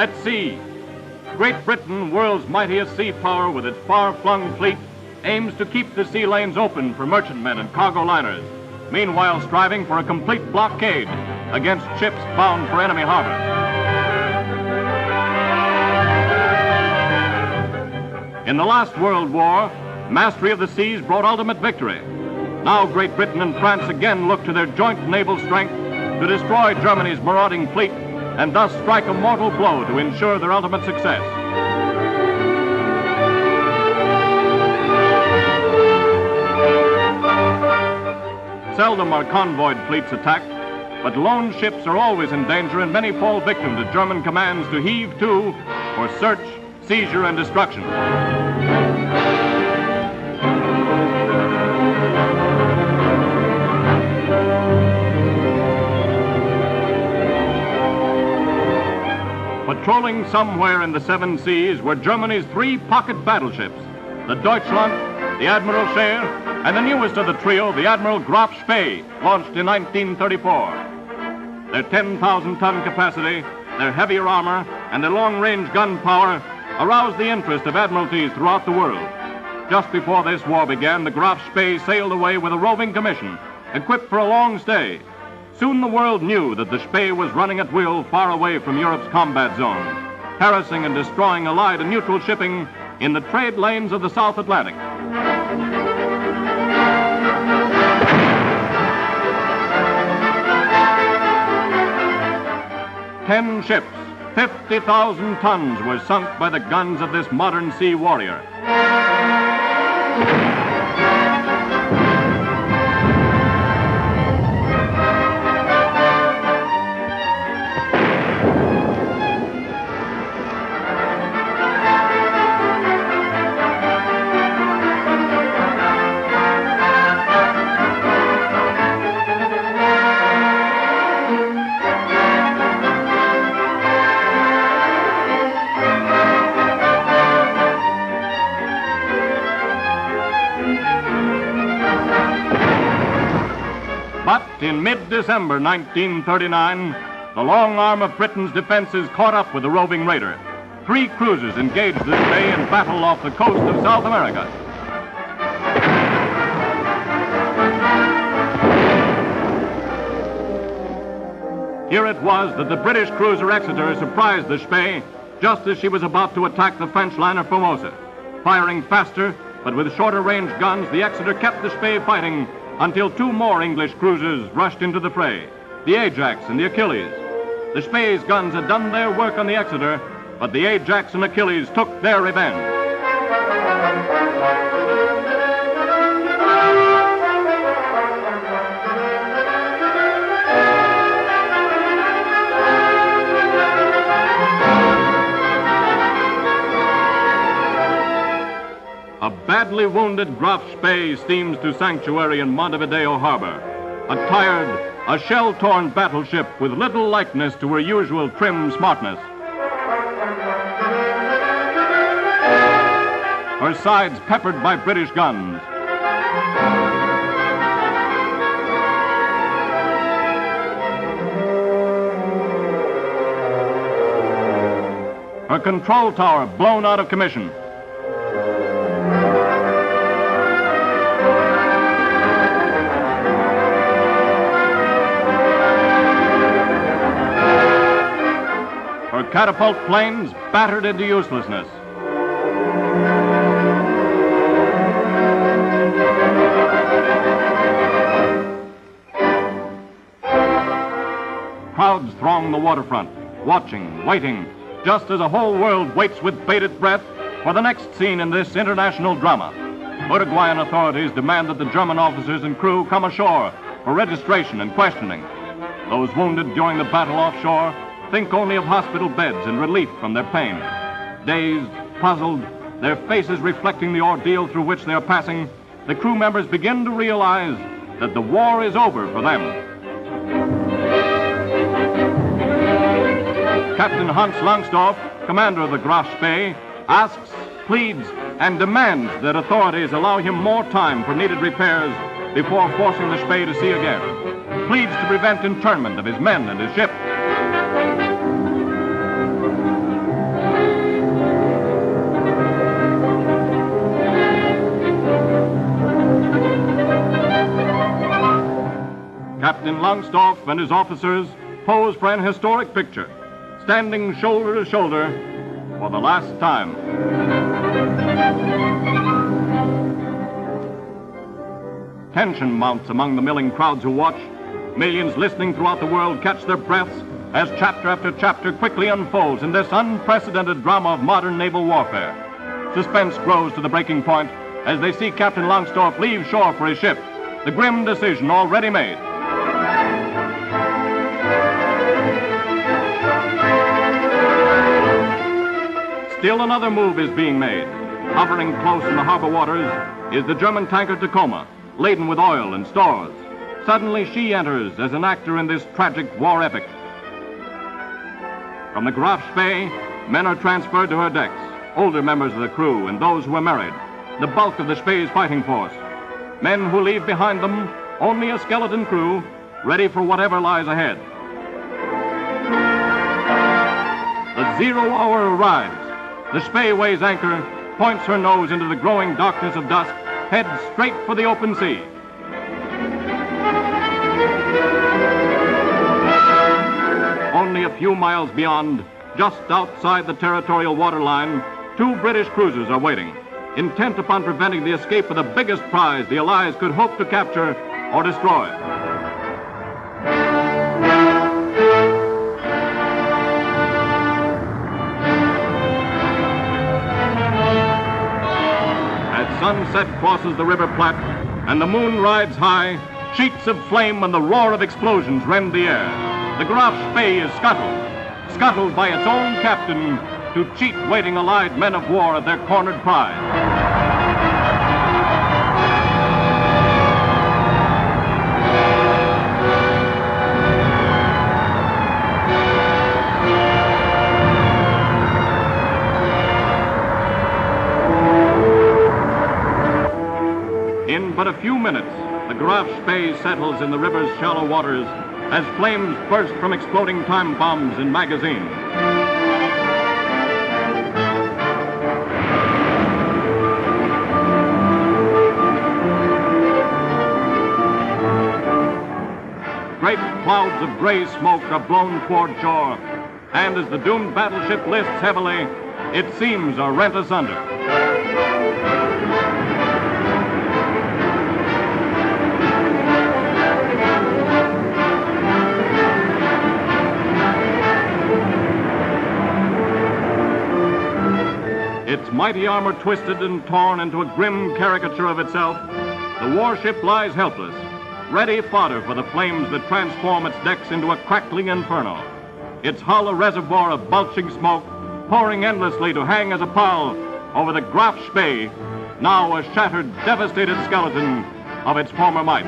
At sea, Great Britain, world's mightiest sea power with its far-flung fleet, aims to keep the sea lanes open for merchantmen and cargo liners, meanwhile striving for a complete blockade against ships bound for enemy harbors. In the last World War, mastery of the seas brought ultimate victory. Now Great Britain and France again look to their joint naval strength to destroy Germany's marauding fleet and thus strike a mortal blow to ensure their ultimate success. Seldom are convoyed fleets attacked, but lone ships are always in danger and many fall victim to German commands to heave to for search, seizure, and destruction. Patrolling somewhere in the seven seas were Germany's three pocket battleships, the Deutschland, the Admiral Scheer, and the newest of the trio, the Admiral Graf Spee, launched in 1934. Their 10,000-ton capacity, their heavier armor, and their long-range gun power aroused the interest of admiralties throughout the world. Just before this war began, the Graf Spee sailed away with a roving commission, equipped for a long stay. Soon the world knew that the Spee was running at will far away from Europe's combat zone, harassing and destroying Allied and neutral shipping in the trade lanes of the South Atlantic. Ten ships, 50,000 tons, were sunk by the guns of this modern sea warrior. But in mid-December 1939, the long arm of Britain's defenses caught up with the roving raider. Three cruisers engaged this day in battle off the coast of South America. Here it was that the British cruiser Exeter surprised the Spee just as she was about to attack the French liner Formosa. Firing faster, but with shorter range guns, the Exeter kept the Spee fighting until two more English cruisers rushed into the fray, the Ajax and the Achilles. The Spee's guns had done their work on the Exeter, but the Ajax and Achilles took their revenge. A badly wounded Graf Spee steams to sanctuary in Montevideo harbor. A tired, a shell-torn battleship with little likeness to her usual trim smartness. Her sides peppered by British guns. Her control tower blown out of commission. Her catapult planes battered into uselessness. Crowds throng the waterfront, watching, waiting, just as a whole world waits with bated breath for the next scene in this international drama. Uruguayan authorities demand that the German officers and crew come ashore for registration and questioning. Those wounded during the battle offshore think only of hospital beds and relief from their pain. Dazed, puzzled, their faces reflecting the ordeal through which they are passing, the crew members begin to realize that the war is over for them. Captain Hans Langsdorr, commander of the Graf Spee, asks, pleads, and demands that authorities allow him more time for needed repairs before forcing the Spee to sea again. Pleads to prevent internment of his men and his ship. Captain Langsdorr and his officers pose for an historic picture, standing shoulder to shoulder for the last time. Tension mounts among the milling crowds who watch. Millions listening throughout the world catch their breaths as chapter after chapter quickly unfolds in this unprecedented drama of modern naval warfare. Suspense grows to the breaking point as they see Captain Langsdorff leave shore for his ship, the grim decision already made. Still another move is being made. Hovering close in the harbor waters is the German tanker Tacoma, laden with oil and stores. Suddenly she enters as an actor in this tragic war epic. From the Graf Spee, men are transferred to her decks, older members of the crew and those who are married, the bulk of the Spee's fighting force. Men who leave behind them only a skeleton crew, ready for whatever lies ahead. The 0 hour arrives. The Spee weighs anchor, points her nose into the growing darkness of dusk, heads straight for the open sea. Only a few miles beyond, just outside the territorial waterline, 2 British cruisers are waiting, intent upon preventing the escape of the biggest prize the Allies could hope to capture or destroy. Sunset crosses the River Platte, and the moon rides high. Sheets of flame and the roar of explosions rend the air. The Graf Spee is scuttled by its own captain to cheat waiting Allied men of war of their cornered prize. In but a few minutes, the Graf Spee settles in the river's shallow waters as flames burst from exploding time bombs and magazines. Great clouds of gray smoke are blown toward shore, and as the doomed battleship lifts heavily, its seams are rent asunder. Its mighty armor twisted and torn into a grim caricature of itself, the warship lies helpless, ready fodder for the flames that transform its decks into a crackling inferno. Its hull a reservoir of belching smoke, pouring endlessly to hang as a pall over the Graf Spee, now a shattered, devastated skeleton of its former might.